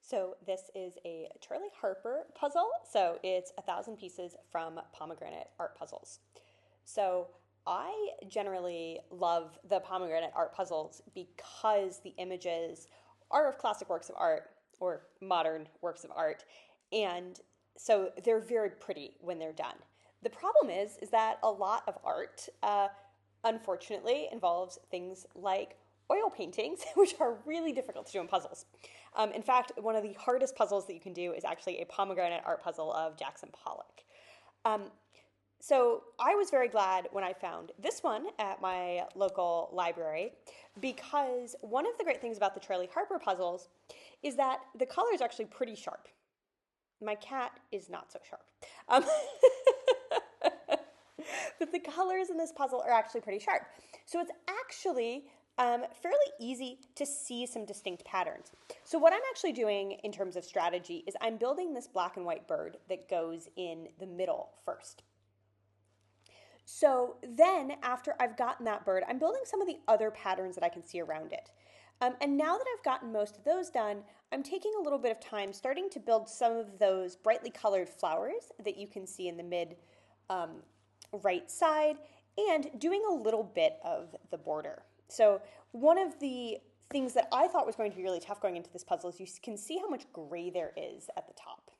So this is a Charlie Harper puzzle. So it's 1,000 pieces from Pomegranate Art Puzzles. So I generally love the Pomegranate art puzzles because the images are of classic works of art or modern works of art. And so they're very pretty when they're done. The problem is that a lot of art, unfortunately, involves things like oil paintings, which are really difficult to do in puzzles. In fact, one of the hardest puzzles that you can do is actually a pomegranate art puzzle of Jackson Pollock. So I was very glad when I found this one at my local library because one of the great things about the Charlie Harper puzzles is that the color is actually pretty sharp. My cat is not so sharp. But the colors in this puzzle are actually pretty sharp. So it's actually fairly easy to see some distinct patterns. So what I'm actually doing in terms of strategy is I'm building this black and white bird that goes in the middle first. So then after I've gotten that bird, I'm building some of the other patterns that I can see around it. And now that I've gotten most of those done, I'm taking a little bit of time starting to build some of those brightly colored flowers that you can see in the mid right side and doing a little bit of the border. So one of the things that I thought was going to be really tough going into this puzzle is you can see how much gray there is at the top.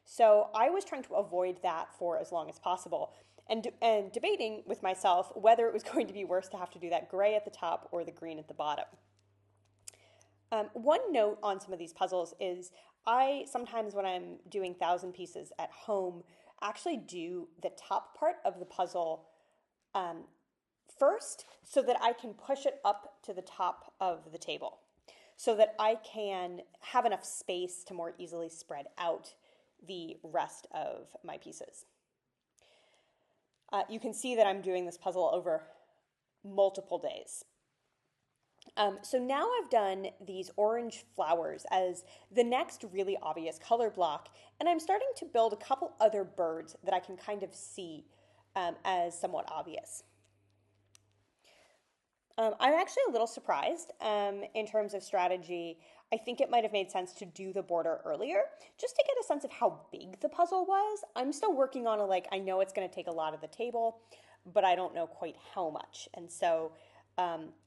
So I was trying to avoid that for as long as possible and debating with myself whether it was going to be worse to have to do that gray at the top or the green at the bottom. One note on some of these puzzles is I sometimes when I'm doing 1,000 pieces at home actually do the top part of the puzzle first so that I can push it up to the top of the table so that I can have enough space to more easily spread out the rest of my pieces. You can see that I'm doing this puzzle over multiple days. So now I've done these orange flowers as the next really obvious color block, and I'm starting to build a couple other birds that I can kind of see as somewhat obvious. I'm actually a little surprised in terms of strategy. I think it might have made sense to do the border earlier just to get a sense of how big the puzzle was. I'm still working on I know it's going to take a lot of the table, but I don't know quite how much. And so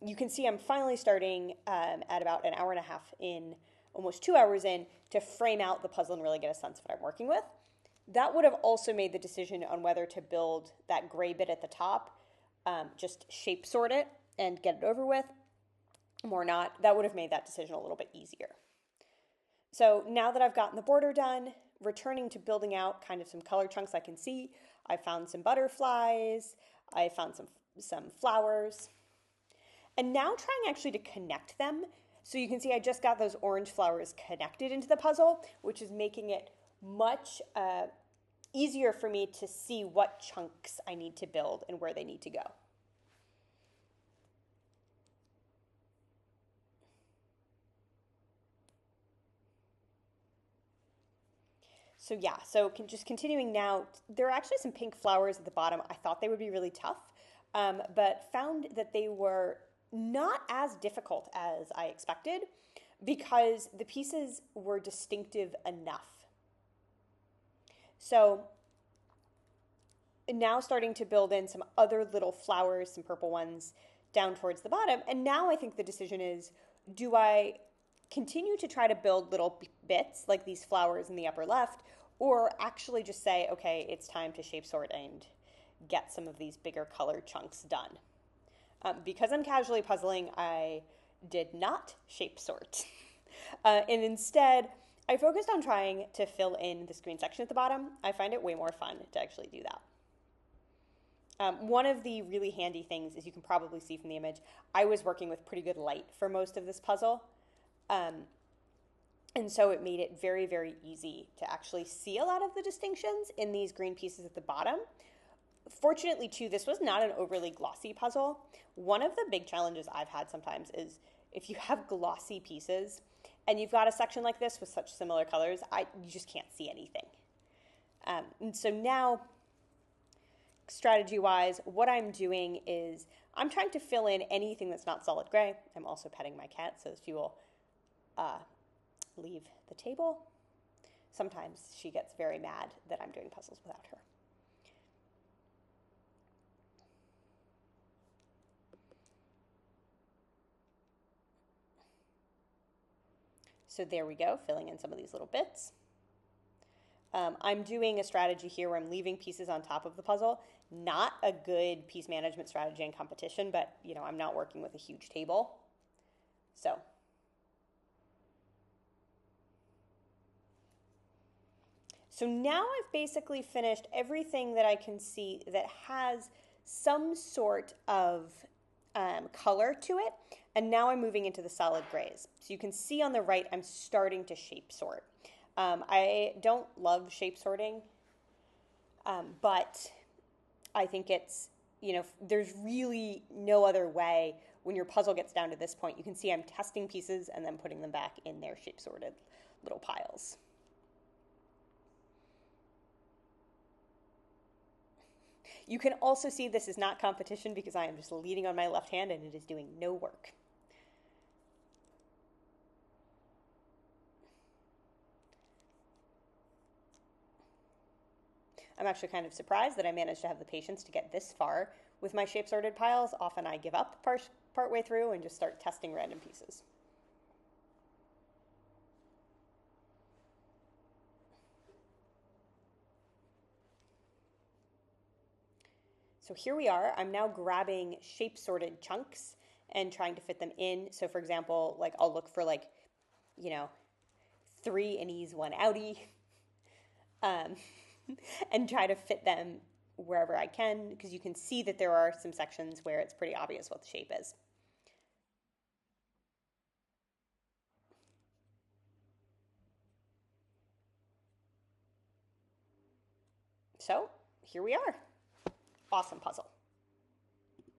you can see I'm finally starting at about an hour and a half in, almost 2 hours in, to frame out the puzzle and really get a sense of what I'm working with. That would have also made the decision on whether to build that gray bit at the top, just shape sort it and get it over with, or not. That would have made that decision a little bit easier. So now that I've gotten the border done, returning to building out kind of some color chunks I can see, I found some butterflies, I found some flowers, and now trying actually to connect them. So you can see I just got those orange flowers connected into the puzzle, which is making it much easier for me to see what chunks I need to build and where they need to go. So yeah, so just continuing now, there are actually some pink flowers at the bottom. I thought they would be really tough, but found that they were not as difficult as I expected because the pieces were distinctive enough. So now starting to build in some other little flowers, some purple ones down towards the bottom. And now I think the decision is, do I continue to try to build little bits like these flowers in the upper left, or actually just say, okay, it's time to shape sort and get some of these bigger color chunks done. Because I'm casually puzzling, I did not shape sort. And instead, I focused on trying to fill in this green section at the bottom. I find it way more fun to actually do that. One of the really handy things, as you can probably see from the image, I was working with pretty good light for most of this puzzle. And so it made it very, very easy to actually see a lot of the distinctions in these green pieces at the bottom. Fortunately, too, this was not an overly glossy puzzle. One of the big challenges I've had sometimes is if you have glossy pieces and you've got a section like this with such similar colors, you just can't see anything. And so now, strategy-wise, what I'm doing is I'm trying to fill in anything that's not solid gray. I'm also petting my cat, so she will leave the table. Sometimes she gets very mad that I'm doing puzzles without her. So there we go, filling in some of these little bits. I'm doing a strategy here where I'm leaving pieces on top of the puzzle. Not a good piece management strategy in competition, but I'm not working with a huge table. So now I've basically finished everything that I can see that has some sort of color to it. And now I'm moving into the solid grays. So you can see on the right, I'm starting to shape sort. I don't love shape sorting, but I think it's, there's really no other way when your puzzle gets down to this point. You can see I'm testing pieces and then putting them back in their shape sorted little piles. You can also see this is not competition because I am just leading on my left hand and it is doing no work. I'm actually kind of surprised that I managed to have the patience to get this far with my shape sorted piles. Often I give up partway through and just start testing random pieces. So here we are. I'm now grabbing shape sorted chunks and trying to fit them in. So for example, like I'll look for 3 innies, 1 outie, and try to fit them wherever I can, because you can see that there are some sections where it's pretty obvious what the shape is. So here we are. Awesome puzzle.